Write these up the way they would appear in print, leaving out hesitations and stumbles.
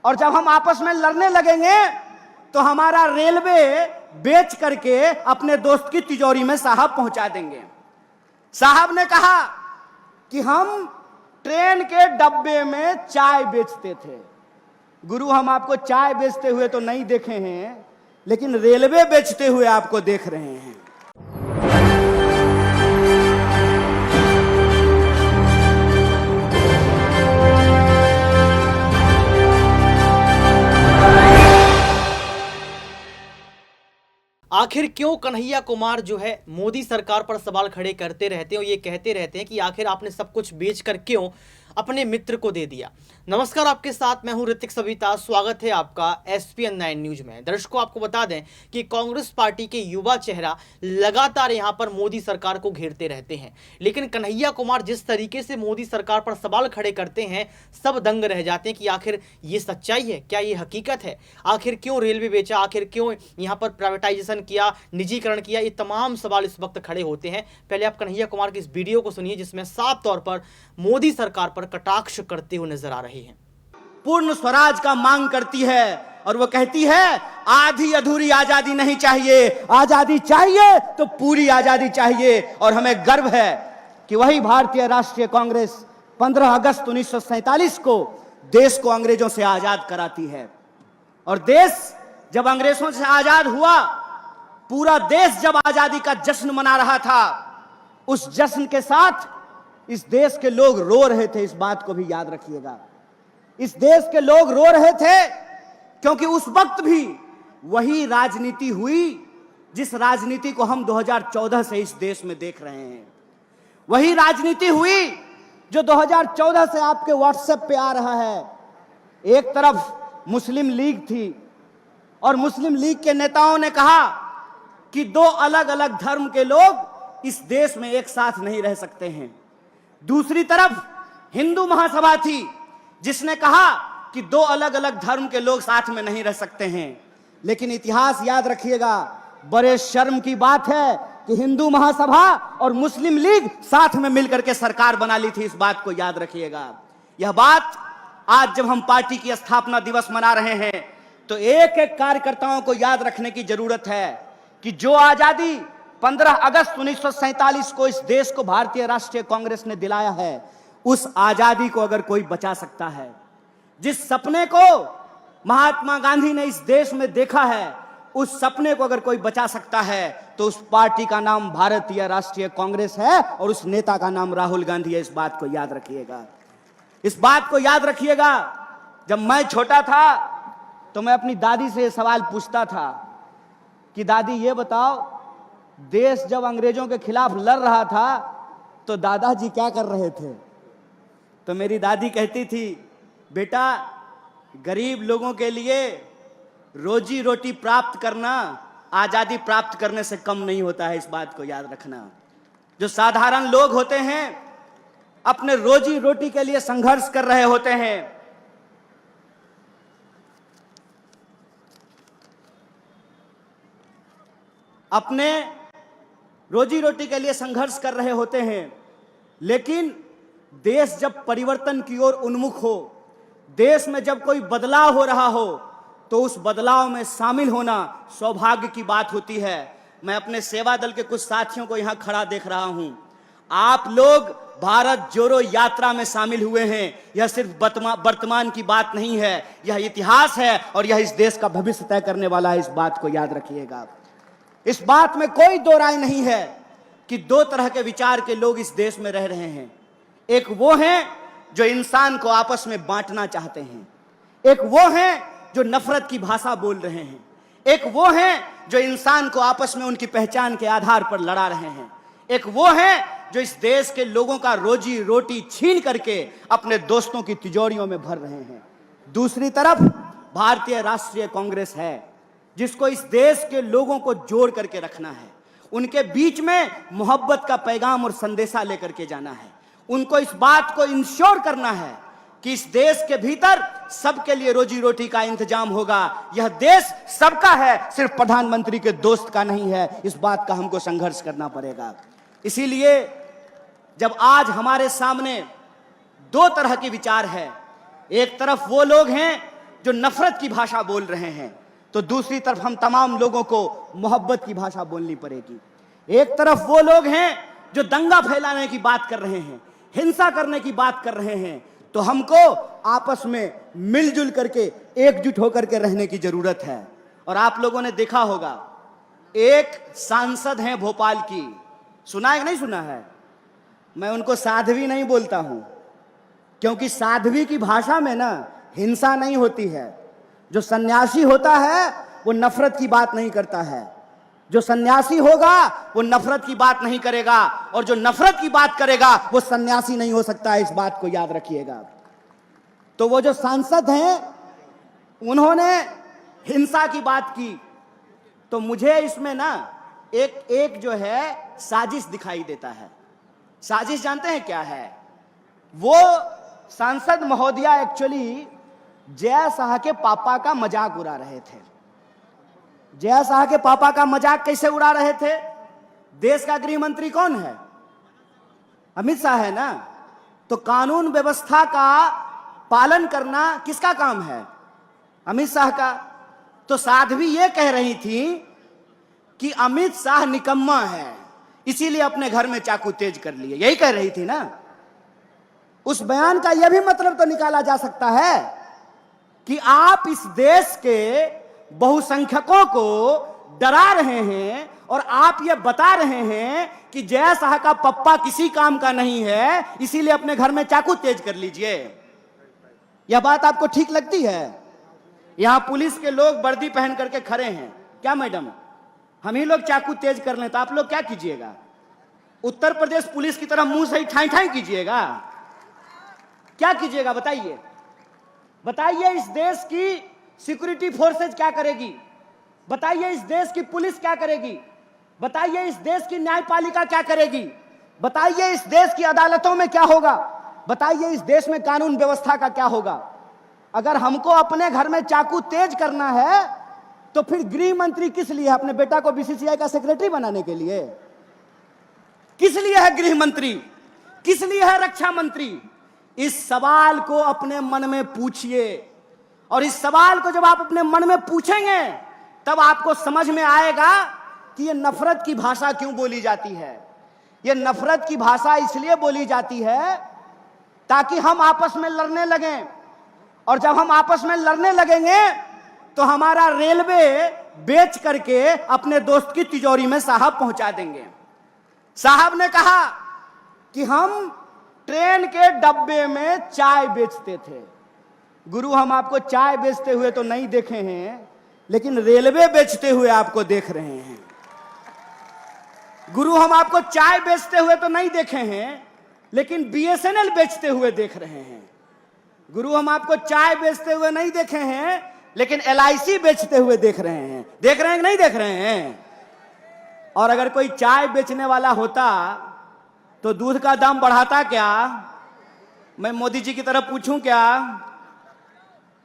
और जब हम आपस में लड़ने लगेंगे तो हमारा रेलवे बेच करके अपने दोस्त की तिजोरी में साहब पहुंचा देंगे। साहब ने कहा कि हम ट्रेन के डब्बे में चाय बेचते थे। गुरु, हम आपको चाय बेचते हुए तो नहीं देखे हैं, लेकिन रेलवे बेचते हुए आपको देख रहे हैं। आखिर क्यों कन्हैया कुमार जो है मोदी सरकार पर सवाल खड़े करते रहते हैं और ये कहते रहते हैं कि आखिर आपने सब कुछ बेचकर क्यों अपने मित्र को दे दिया। नमस्कार, आपके साथ मैं हूं ऋतिक सविता। स्वागत है आपका SPN 9 न्यूज में। दर्शकों, आपको बता दें कि कांग्रेस पार्टी के युवा चेहरा लगातार यहां पर मोदी सरकार को घेरते रहते हैं, लेकिन कन्हैया कुमार जिस तरीके से मोदी सरकार पर सवाल खड़े करते हैं, सब दंग रह जाते हैं कि आखिर ये सच्चाई है, क्या ये हकीकत है, आखिर क्यों रेलवे बेचा, आखिर क्यों यहाँ पर प्राइवेटाइजेशन किया, निजीकरण किया। ये तमाम सवाल इस वक्त खड़े होते हैं। पहले आप कन्हैया कुमार की इस वीडियो को सुनिए जिसमें साफ तौर पर मोदी सरकार पर कटाक्ष करते हुए नजर आ रहे हैं। पूर्ण स्वराज का मांग करती है और वो कहती है आधी अधूरी आजादी नहीं चाहिए, आजादी चाहिए तो पूरी आजादी चाहिए। और हमें गर्व है कि वही भारतीय राष्ट्रीय कांग्रेस 15 अगस्त 1947 को देश को अंग्रेजों से आजाद कराती है। और देश जब अंग्रेजों से आजाद हुआ, पूरा देश जब आजादी का जश्न मना रहा था, उस जश्न के साथ इस देश के लोग रो रहे थे। इस बात को भी याद रखिएगा, इस देश के लोग रो रहे थे क्योंकि उस वक्त भी वही राजनीति हुई जिस राजनीति को हम 2014 से इस देश में देख रहे हैं। वही राजनीति हुई जो 2014 से आपके व्हाट्सएप पे आ रहा है। एक तरफ मुस्लिम लीग थी और मुस्लिम लीग के नेताओं ने कहा कि दो अलग अलग धर्म के लोग इस देश में एक साथ नहीं रह सकते हैं। दूसरी तरफ हिंदू महासभा थी जिसने कहा कि दो अलग अलग धर्म के लोग साथ में नहीं रह सकते हैं। लेकिन इतिहास याद रखिएगा, बड़े शर्म की बात है कि हिंदू महासभा और मुस्लिम लीग साथ में मिलकर के सरकार बना ली थी। इस बात को याद रखिएगा। यह बात आज जब हम पार्टी की स्थापना दिवस मना रहे हैं तो एक एक कार्यकर्ताओं को याद रखने की जरूरत है कि जो आजादी 15 अगस्त 1947 को इस देश को भारतीय राष्ट्रीय कांग्रेस ने दिलाया है, उस आजादी को अगर कोई बचा सकता है, जिस सपने को महात्मा गांधी ने इस देश में देखा है, उस सपने को अगर कोई बचा सकता है तो उस पार्टी का नाम भारतीय राष्ट्रीय कांग्रेस है और उस नेता का नाम राहुल गांधी है। इस बात को याद रखिएगा, इस बात को याद रखिएगा। जब मैं छोटा था तो मैं अपनी दादी से सवाल पूछता था कि दादी ये बताओ, देश जब अंग्रेजों के खिलाफ लड़ रहा था तो दादाजी क्या कर रहे थे? तो मेरी दादी कहती थी, बेटा गरीब लोगों के लिए रोजी रोटी प्राप्त करना आजादी प्राप्त करने से कम नहीं होता है। इस बात को याद रखना। जो साधारण लोग होते हैं अपने रोजी रोटी के लिए संघर्ष कर रहे होते हैं, अपने रोजी रोटी के लिए संघर्ष कर रहे होते हैं, लेकिन देश जब परिवर्तन की ओर उन्मुख हो, देश में जब कोई बदलाव हो रहा हो, तो उस बदलाव में शामिल होना सौभाग्य की बात होती है। मैं अपने सेवा दल के कुछ साथियों को यहां खड़ा देख रहा हूं। आप लोग भारत जोड़ो यात्रा में शामिल हुए हैं। यह सिर्फ वर्तमान की बात नहीं है, यह इतिहास है और यह इस देश का भविष्य तय करने वाला है। इस बात को याद रखिएगा। इस बात में कोई दो राय नहीं है कि दो तरह के विचार के लोग इस देश में रह रहे हैं। एक वो हैं जो इंसान को आपस में बांटना चाहते हैं, एक वो हैं जो नफरत की भाषा बोल रहे हैं, एक वो हैं जो इंसान को आपस में उनकी पहचान के आधार पर लड़ा रहे हैं, एक वो हैं जो इस देश के लोगों का रोजी रोटी छीन करके अपने दोस्तों की तिजोरियों में भर रहे हैं। दूसरी तरफ भारतीय राष्ट्रीय कांग्रेस है जिसको इस देश के लोगों को जोड़ करके रखना है, उनके बीच में मोहब्बत का पैगाम और संदेशा लेकर के जाना है। उनको इस बात को इंश्योर करना है कि इस देश के भीतर सबके लिए रोजी रोटी का इंतजाम होगा। यह देश सबका है, सिर्फ प्रधानमंत्री के दोस्त का नहीं है। इस बात का हमको संघर्ष करना पड़ेगा। इसीलिए जब आज हमारे सामने दो तरह के विचार है, एक तरफ वो लोग हैं जो नफरत की भाषा बोल रहे हैं, तो दूसरी तरफ हम तमाम लोगों को मोहब्बत की भाषा बोलनी पड़ेगी। एक तरफ वो लोग हैं जो दंगा फैलाने की बात कर रहे हैं, हिंसा करने की बात कर रहे हैं, तो हमको आपस में मिलजुल करके एकजुट होकर के रहने की जरूरत है। और आप लोगों ने देखा होगा, एक सांसद हैं भोपाल की, सुना है कि नहीं सुना है? मैं उनको साध्वी नहीं बोलता हूं, क्योंकि साध्वी की भाषा में ना हिंसा नहीं होती है। जो सन्यासी होता है वो नफरत की बात नहीं करता है। जो सन्यासी होगा वो नफरत की बात नहीं करेगा, और जो नफरत की बात करेगा वो सन्यासी नहीं हो सकता है। इस बात को याद रखिएगा। तो वो जो सांसद हैं उन्होंने हिंसा की बात की, तो मुझे इसमें ना एक जो है साजिश दिखाई देता है। साजिश जानते हैं क्या है? वो सांसद महोदया एक्चुअली जय शाह के पापा का मजाक उड़ा रहे थे। जय शाह के पापा का मजाक कैसे उड़ा रहे थे? देश का गृह मंत्री कौन है? अमित शाह है ना। तो कानून व्यवस्था का पालन करना किसका काम है? अमित शाह का। तो साध्वी ये कह रही थी कि अमित शाह निकम्मा है, इसीलिए अपने घर में चाकू तेज कर लिए, यही कह रही थी ना। उस बयान का यह भी मतलब तो निकाला जा सकता है कि आप इस देश के बहुसंख्यकों को डरा रहे हैं और आप ये बता रहे हैं कि जय शाह का पप्पा किसी काम का नहीं है, इसीलिए अपने घर में चाकू तेज कर लीजिए। यह बात आपको ठीक लगती है? यहां पुलिस के लोग वर्दी पहन करके खड़े हैं, क्या मैडम हम ही लोग चाकू तेज कर लें तो आप लोग क्या कीजिएगा? उत्तर प्रदेश पुलिस की तरह मुंह से ही ठाई ठाई कीजिएगा? क्या कीजिएगा बताइए? बताइए इस देश की सिक्योरिटी फोर्सेज क्या करेगी? बताइए इस देश की पुलिस क्या करेगी? बताइए इस देश की न्यायपालिका क्या करेगी? बताइए इस देश की अदालतों में क्या होगा? बताइए इस देश में कानून व्यवस्था का क्या होगा? अगर हमको अपने घर में चाकू तेज करना है तो फिर गृह मंत्री किस लिए है? अपने बेटा को बीसीसीआई का सेक्रेटरी बनाने के लिए? किस लिए है गृह मंत्री? किस लिए है रक्षा मंत्री? इस सवाल को अपने मन में पूछिए, और इस सवाल को जब आप अपने मन में पूछेंगे तब आपको समझ में आएगा कि ये नफरत की भाषा क्यों बोली जाती है। ये नफरत की भाषा इसलिए बोली जाती है ताकि हम आपस में लड़ने लगें, और जब हम आपस में लड़ने लगेंगे तो हमारा रेलवे बेच करके अपने दोस्त की तिजोरी में साहब पहुंचा देंगे। साहब ने कहा कि हम ट्रेन के डब्बे में चाय बेचते थे। गुरु हम आपको चाय बेचते हुए तो नहीं देखे हैं, लेकिन रेलवे बेचते हुए आपको देख रहे हैं। गुरु हम आपको चाय बेचते हुए तो नहीं देखे हैं, लेकिन बीएसएनएल बेचते हुए देख रहे हैं। गुरु हम आपको चाय बेचते हुए नहीं देखे हैं, लेकिन एलआईसी बेचते हुए देख रहे हैं। देख रहे हैं कि नहीं देख रहे हैं? और अगर कोई चाय बेचने वाला होता तो दूध का दाम बढ़ाता क्या? मैं मोदी जी की तरफ पूछूं क्या?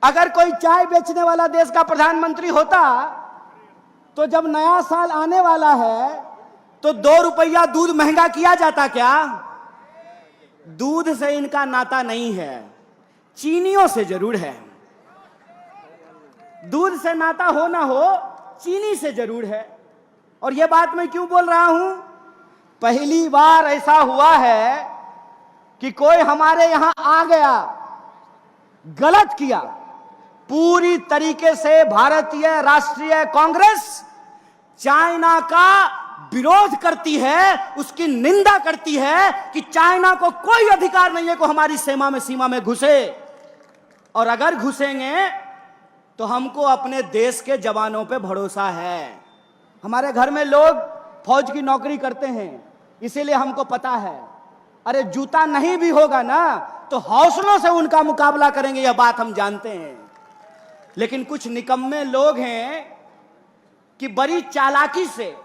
अगर कोई चाय बेचने वाला देश का प्रधानमंत्री होता तो जब नया साल आने वाला है तो 2 रुपया दूध महंगा किया जाता क्या? दूध से इनका नाता नहीं है, चीनियों से जरूर है। दूध से नाता हो ना हो, चीनी से जरूर है। और यह बात मैं क्यों बोल रहा हूं? पहली बार ऐसा हुआ है कि कोई हमारे यहां आ गया, गलत किया। पूरी तरीके से भारतीय राष्ट्रीय कांग्रेस चाइना का विरोध करती है, उसकी निंदा करती है कि चाइना को कोई अधिकार नहीं है कि हमारी सीमा में घुसे, और अगर घुसेंगे तो हमको अपने देश के जवानों पे भरोसा है। हमारे घर में लोग फौज की नौकरी करते हैं, इसीलिए हमको पता है। अरे जूता नहीं भी होगा ना तो हौसलों से उनका मुकाबला करेंगे, यह बात हम जानते हैं। लेकिन कुछ निकम्मे लोग हैं कि बड़ी चालाकी से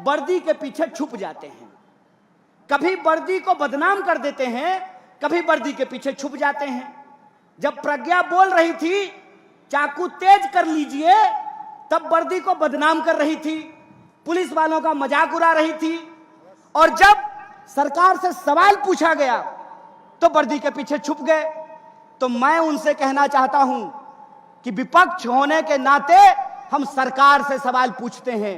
वर्दी के पीछे छुप जाते हैं। कभी वर्दी को बदनाम कर देते हैं, कभी वर्दी के पीछे छुप जाते हैं। जब प्रज्ञा बोल रही थी चाकू तेज कर लीजिए, तब वर्दी को बदनाम कर रही थी, पुलिस वालों का मजाक उड़ा रही थी। और जब सरकार से सवाल पूछा गया तो वर्दी के पीछे छुप गए। तो तो मैं उनसे कहना चाहता हूं कि विपक्ष होने के नाते हम सरकार से सवाल पूछते हैं,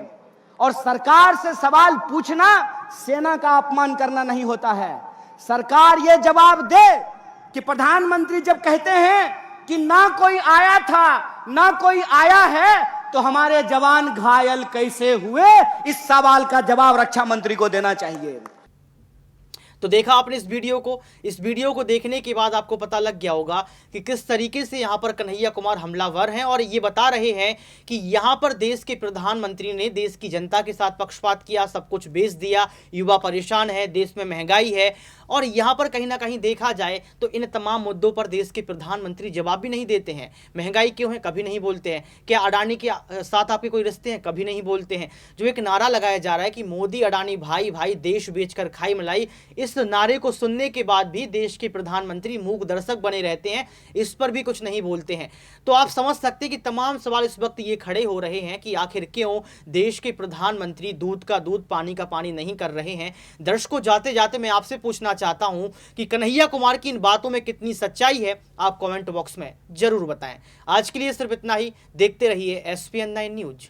और सरकार से सवाल पूछना सेना का अपमान करना नहीं होता है। सरकार ये जवाब दे कि प्रधानमंत्री जब कहते हैं कि ना कोई आया था ना कोई आया है, तो हमारे जवान घायल कैसे हुए, इस सवाल का जवाब रक्षा मंत्री को देना चाहिए। तो देखा आपने इस वीडियो को देखने के बाद आपको पता लग गया होगा कि किस तरीके से यहाँ पर कन्हैया कुमार हमलावर हैं, और ये बता रहे हैं कि यहाँ पर देश के प्रधानमंत्री ने देश की जनता के साथ पक्षपात किया, सब कुछ बेच दिया, युवा परेशान है, देश में महंगाई है। और यहाँ पर कहीं ना कहीं देखा जाए तो इन तमाम मुद्दों पर देश के प्रधानमंत्री जवाब भी नहीं देते हैं। महंगाई क्यों है, कभी नहीं बोलते हैं। क्या अडानी के साथ आपके कोई रिश्ते हैं, कभी नहीं बोलते हैं। जो एक नारा लगाया जा रहा है कि मोदी अडानी भाई भाई देश बेचकर खाई मलाई, इस नारे को सुनने के बाद भी देश के प्रधानमंत्री मूक दर्शक बने रहते हैं, इस पर भी कुछ नहीं बोलते हैं। तो आप समझ सकते हैं कि तमाम सवाल इस वक्त ये खड़े हो रहे हैं कि आखिर क्यों देश के प्रधानमंत्री दूध का दूध पानी का पानी नहीं कर रहे हैं। दर्शकों, जाते जाते मैं आपसे पूछना चाहता हूं कि कन्हैया कुमार की इन बातों में कितनी सच्चाई है, आप कमेंट बॉक्स में जरूर बताएं। आज के लिए सिर्फ इतना ही। देखते रहिए SPN9 न्यूज।